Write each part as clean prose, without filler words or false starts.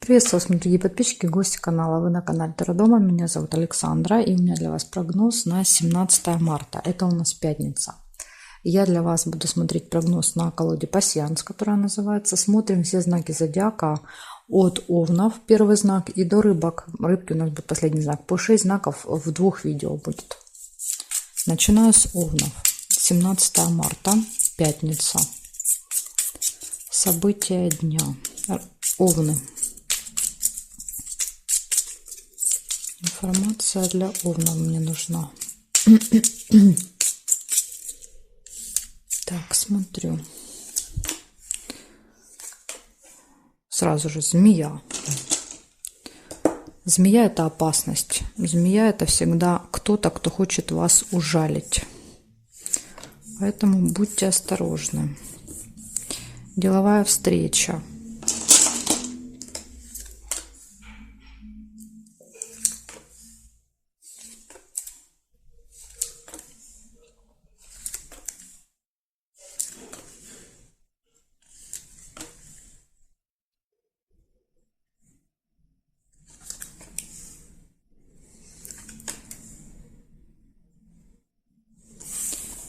Приветствую вас, мои дорогие подписчики, гости канала. Вы на канале Таро Дома. Меня зовут Александра, и у меня для вас прогноз на 17 марта. Это у нас пятница. Я для вас буду смотреть прогноз на колоде Пасьянс, которая называется. Смотрим все знаки зодиака от Овнов, первый знак, и до Рыбок. Рыбки у нас будет последний знак. По 6 знаков в двух видео будет. Начинаю с Овнов. 17 марта, пятница. События дня. Овны. Информация для Овнов мне нужна. Так, смотрю. Сразу же змея. Змея – это опасность. Змея – это всегда кто-то, кто хочет вас ужалить. Поэтому будьте осторожны. Деловая встреча.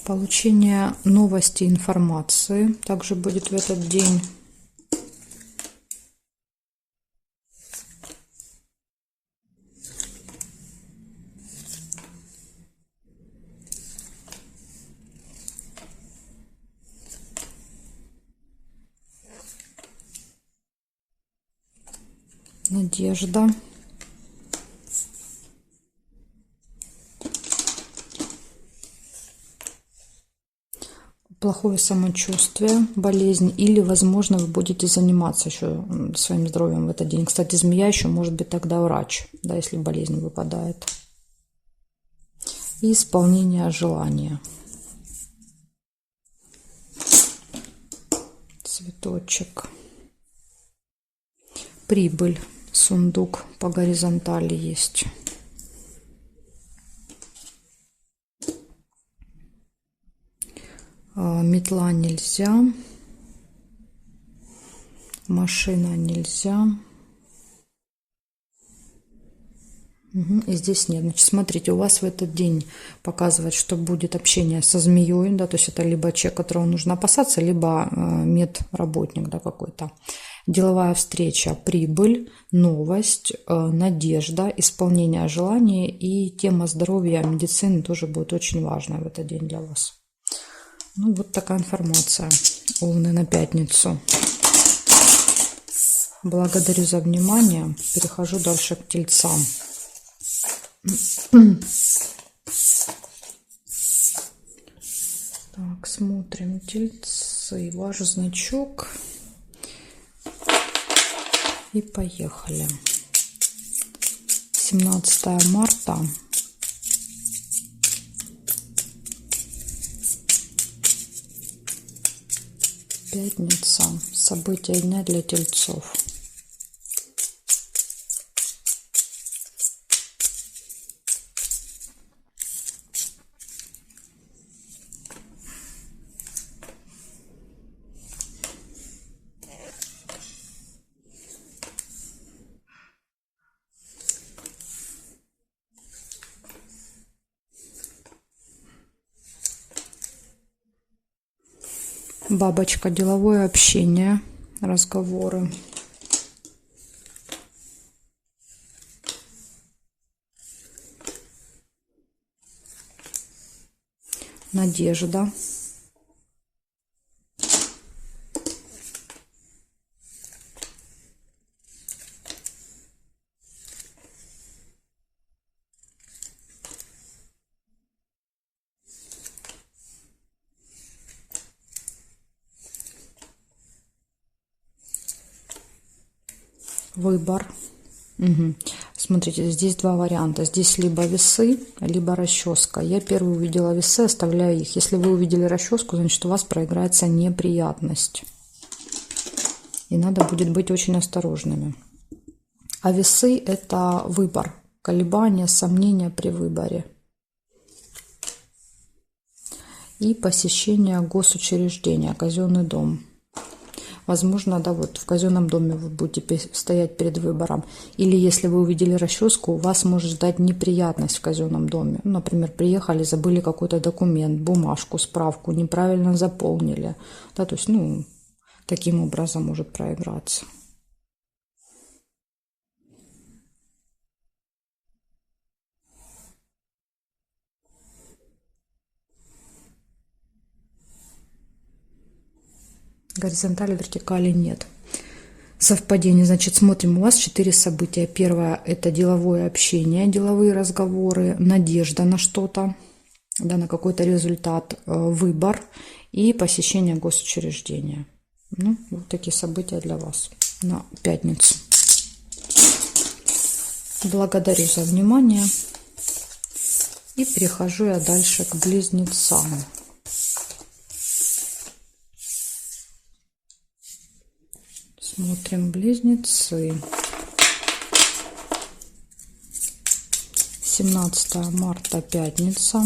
Получение новости, информации также будет в этот день. Надежда. Плохое самочувствие, болезнь, или, возможно, вы будете заниматься еще своим здоровьем в этот день. Кстати, змея еще может быть тогда врач, да, если болезнь выпадает. И исполнение желания. Цветочек. Прибыль. Сундук по горизонтали есть. Метла нельзя, машина нельзя. И здесь нет. Значит, смотрите, у вас в этот день показывает, что будет общение со змеей, да, то есть это либо человек, которого нужно опасаться, либо медработник, да, какой-то. Деловая встреча, прибыль, новость, надежда, исполнение желаний, и тема здоровья, медицины тоже будет очень важна в этот день для вас. Ну, вот такая информация. Овны на пятницу. Благодарю за внимание. Перехожу дальше к тельцам. Так, смотрим тельцы. Ваш значок. И поехали. 17 марта. Пятница. События дня для тельцов. Бабочка. Деловое общение, разговоры. Надежда. Выбор. Смотрите, здесь два варианта. Здесь либо весы, либо расческа. Я первый увидела весы, оставляю их. Если вы увидели расческу, значит, у вас проиграется неприятность. И надо будет быть очень осторожными. А весы – это выбор, колебания, сомнения при выборе. И посещение госучреждения, казенный дом. возможно, да, вот в казенном доме вы будете стоять перед выбором. Или если вы увидели расческу, вас может ждать неприятность в казенном доме. Ну, например, приехали, забыли какой-то документ, бумажку, справку, неправильно заполнили. Да, то есть, ну, таким образом может проиграться. Горизонтали, вертикали нет. Совпадение. Значит, смотрим, у вас 4 события. Первое – это деловое общение, деловые разговоры, надежда на что-то, да, на какой-то результат, выбор и посещение госучреждения. Ну, вот такие события для вас на пятницу. Благодарю за внимание. И перехожу я дальше к близнецам. Смотрим близнецы. 17 марта, пятница.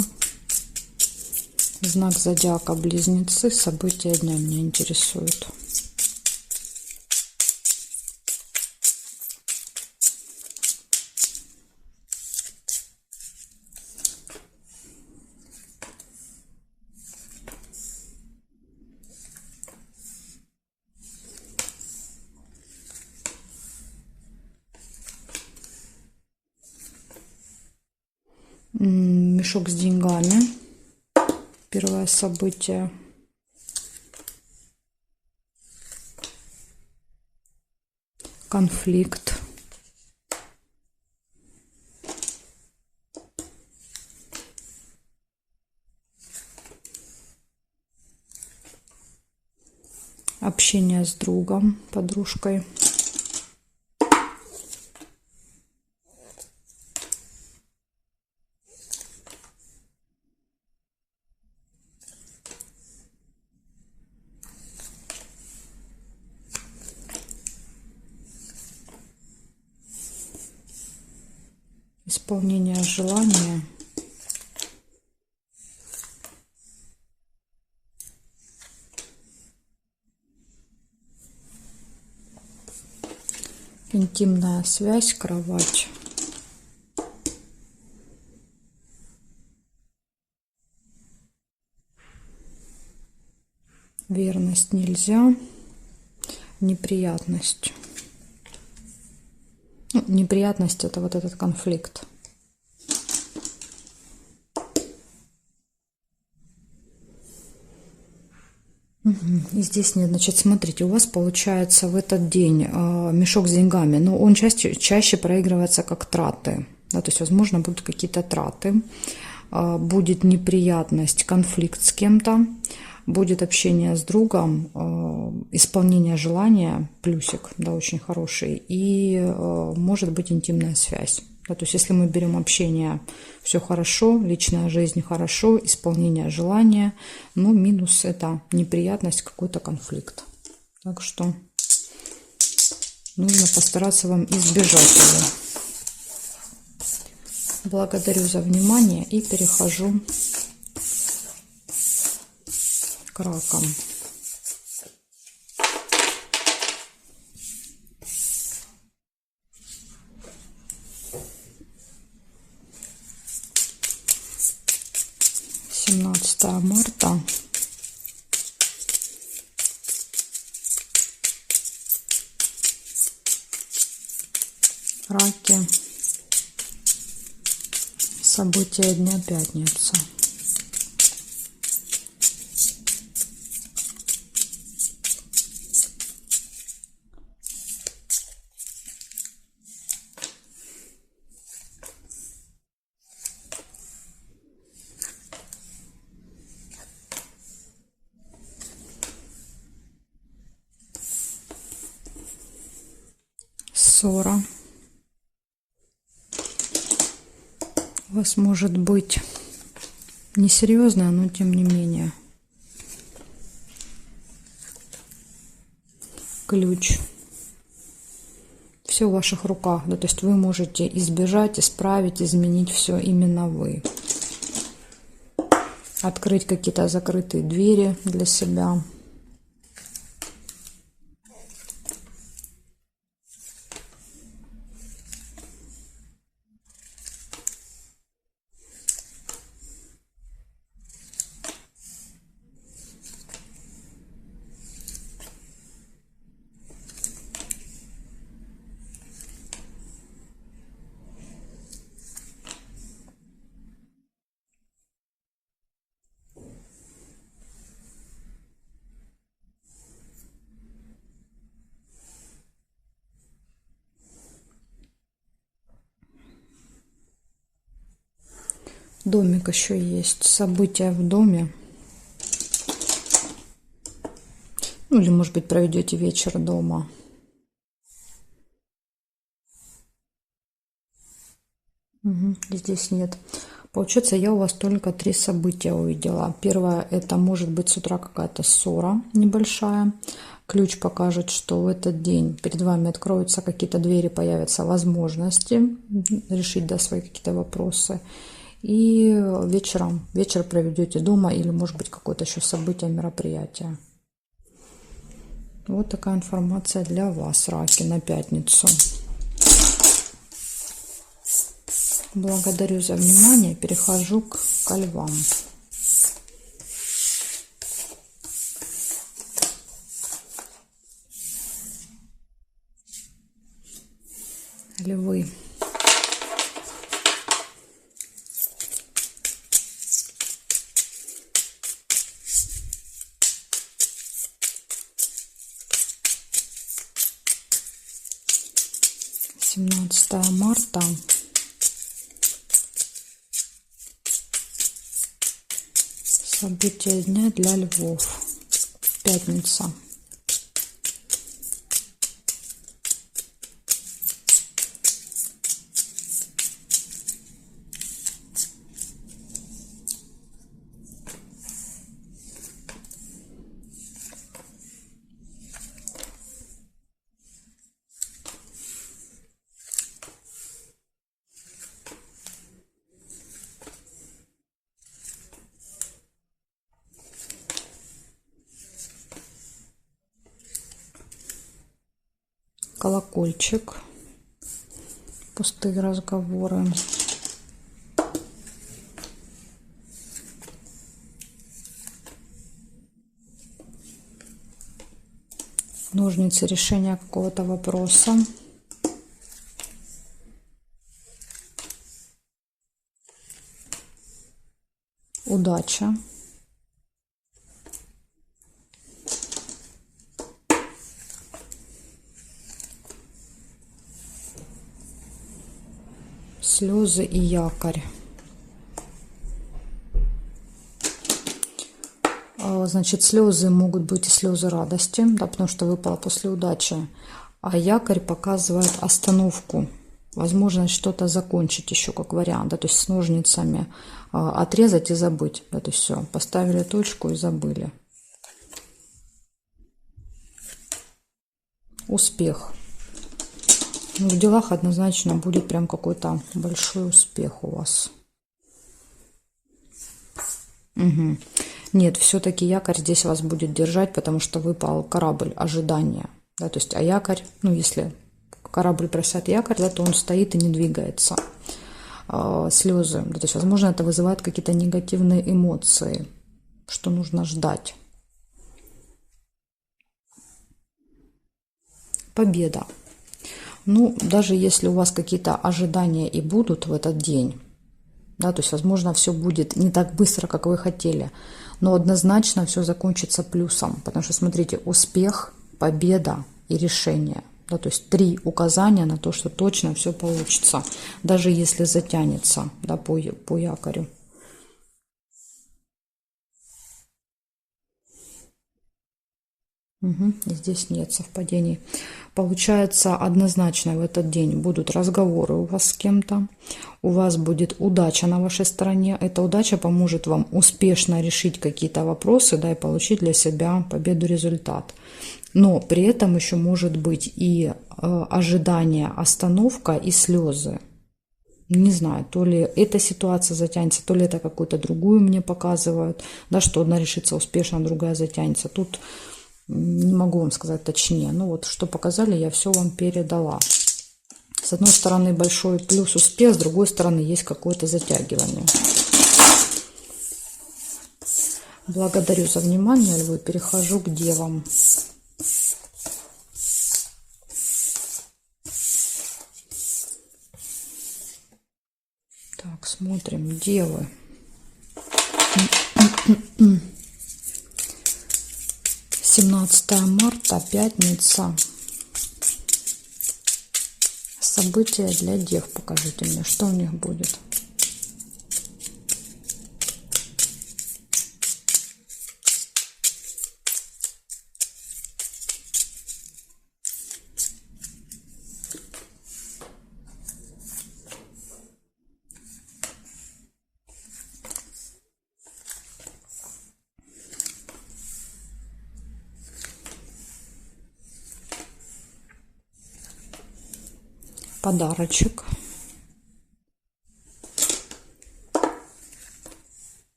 Знак зодиака близнецы. События дня меня интересуют. Мешок с деньгами. Первое событие. Конфликт. Общение с другом, подружкой. Исполнение желания. Интимная связь, кровать. Верность нельзя. Неприятность. Ну, неприятность — это вот этот конфликт. И здесь нет. Значит, смотрите, у вас получается в этот день мешок с деньгами, но он чаще проигрывается как траты. Да, то есть, возможно, будут какие-то траты, будет неприятность, конфликт с кем-то, будет общение с другом, исполнение желания, плюсик, да, очень хороший, и может быть интимная связь. Да, то есть, если мы берем общение, все хорошо, личная жизнь хорошо, исполнение желания, но минус – это неприятность, какой-то конфликт. Так что нужно постараться вам избежать его. Благодарю за внимание и перехожу к ракам. Марта. Раки. События дня пятница. Ссора. У вас может быть несерьезная, но тем не менее. Ключ. Все в ваших руках. Да, то есть вы можете избежать, исправить, изменить все именно вы. Открыть какие-то закрытые двери для себя. Домик еще есть. События в доме. Ну, или, может быть, проведете вечер дома. Угу, здесь нет. Получается, я у вас только 3 события увидела. Первое, это может быть с утра какая-то ссора небольшая. Ключ покажет, что в этот день перед вами откроются какие-то двери, появятся возможности решить, да, свои какие-то вопросы. И вечер проведете дома или, может быть, какое-то еще событие, мероприятие. Вот такая информация для вас, раки, на пятницу. Благодарю за внимание. Перехожу к львам. Львы. Семнадцатое марта. События дня для львов. Пятница. Колокольчик. Пустые разговоры. Ножницы решения какого-то вопроса. Удача. Слезы и якорь. Значит, слезы могут быть и слезы радости, да, потому что выпало после удачи. А якорь показывает остановку, возможность что-то закончить еще как вариант, да, то есть с ножницами отрезать и забыть. Да, то есть все, поставили точку и забыли. Успех. Ну, в делах однозначно будет прям какой-то большой успех у вас. Угу. Нет, все-таки якорь здесь вас будет держать, потому что выпал корабль ожидания. Да, то есть, а якорь, ну, если корабль бросает якорь, да, то он стоит и не двигается. Слезы, да, то есть, возможно, это вызывает какие-то негативные эмоции, что нужно ждать. Победа. Ну, даже если у вас какие-то ожидания и будут в этот день, да, то есть, возможно, все будет не так быстро, как вы хотели, но однозначно все закончится плюсом, потому что, смотрите, успех, победа и решение. Да, то есть 3 указания на то, что точно все получится, даже если затянется, да, по якорю. Угу, здесь нет совпадений. Получается, однозначно в этот день будут разговоры у вас с кем-то. У вас будет удача на вашей стороне. Эта удача поможет вам успешно решить какие-то вопросы, да, и получить для себя победу, результат. Но при этом еще может быть и ожидание, остановка и слезы. Не знаю, то ли эта ситуация затянется, то ли это какую-то другую мне показывают, да, что одна решится успешно, другая затянется. Тут не могу вам сказать точнее. Ну вот, что показали, я все вам передала. С одной стороны большой плюс успех, с другой стороны есть какое-то затягивание. Благодарю за внимание, львы. Перехожу к девам. Так, смотрим, девы. 17 марта, пятница. События для дев. Покажите мне, что у них будет. подарочек.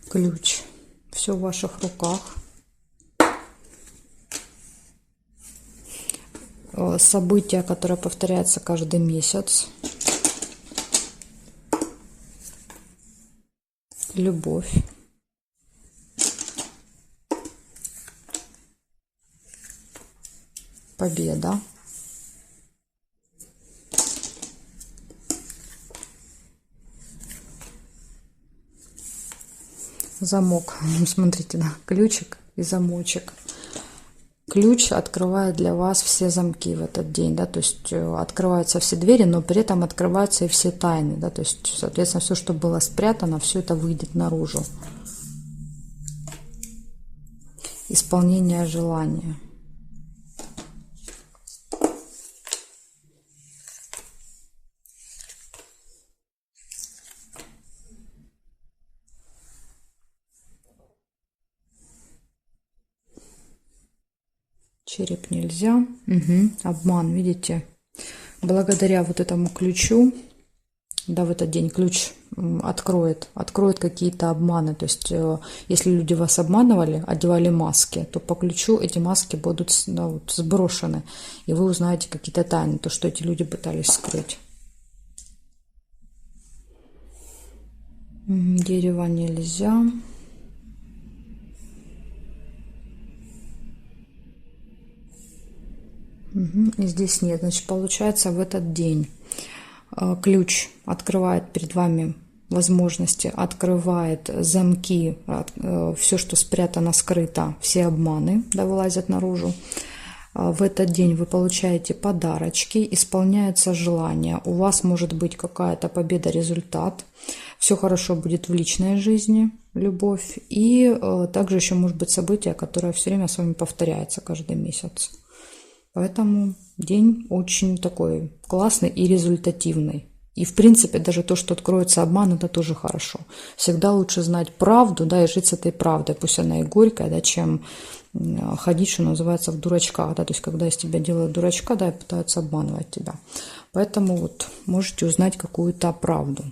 Ключ. Все в ваших руках. Событие, которое повторяется каждый месяц. Любовь. Победа. Замок. Смотрите, да, ключик и замочек. Ключ открывает для вас все замки в этот день, да, то есть открываются все двери, но при этом открываются и все тайны, да, то есть, соответственно, все, что было спрятано, все это выйдет наружу. Исполнение желания. Череп нельзя. Угу. Обман, видите? Благодаря вот этому ключу, да, в этот день ключ откроет какие-то обманы. То есть, если люди вас обманывали, одевали маски, то по ключу эти маски будут, да, вот, сброшены. И вы узнаете какие-то тайны, то, что эти люди пытались скрыть. Дерево нельзя. И здесь нет. Значит, получается, в этот день ключ открывает перед вами возможности, открывает замки, все, что спрятано, скрыто, все обманы, да, вылазят наружу. В этот день вы получаете подарочки, исполняется желание, у вас может быть какая-то победа, результат, все хорошо будет в личной жизни, любовь, и также еще может быть событие, которое все время с вами повторяется каждый месяц. Поэтому день очень такой классный и результативный. И, в принципе, даже то, что откроется обман, это тоже хорошо. Всегда лучше знать правду, да, и жить с этой правдой, пусть она и горькая, да, чем ходить, что называется, в дурачках, да, то есть, когда из тебя делают дурачка, да, и пытаются обманывать тебя. Поэтому вот можете узнать какую-то правду.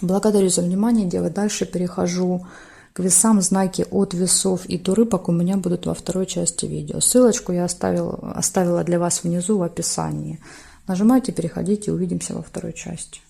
Благодарю за внимание, девы. Дальше перехожу к весам. Знаки от весов и до рыбок у меня будут во второй части видео. Ссылочку я оставила для вас внизу в описании. Нажимайте, переходите, увидимся во второй части.